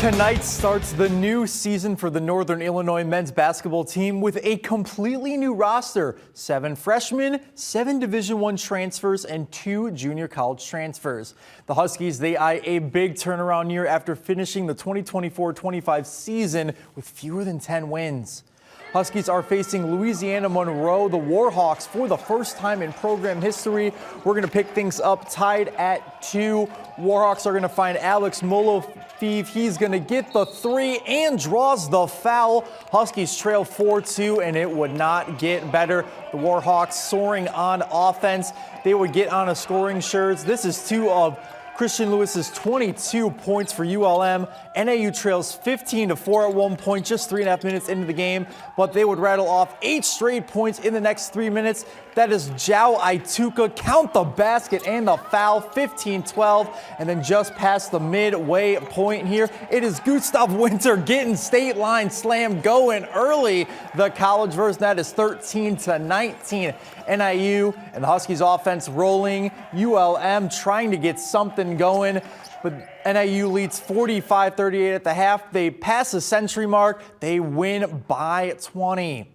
Tonight starts the new season for the Northern Illinois men's basketball team with a completely new roster. 7 freshmen, 7 Division I transfers, and 2 junior college transfers. The Huskies, they eye a big turnaround year after finishing the 2024-25 season with fewer than 10 wins. Huskies are facing Louisiana Monroe, the Warhawks, for the first time in program history. We're going to pick things up tied at 2. Warhawks are going to find Alex Molofiv. He's going to get the 3 and draws the foul. Huskies trail 4-2, and it would not get better. The Warhawks soaring on offense. They would get on a scoring surge. This is 2 of Christian Lewis's 22 points for ULM. NAU trails 15-4 at one point, just 3.5 minutes into the game, but they would rattle off 8 straight points in the next 3 minutes. That is Jao Aituka. Count the basket and the foul, 15-12, and then just past the midway point here, it is Gustav Winter getting state line slam going early. The college version, that is 13-19. NIU and the Huskies offense rolling. ULM trying to get something going, but NIU leads 45-38 at the half. They pass the century mark. They win by 20.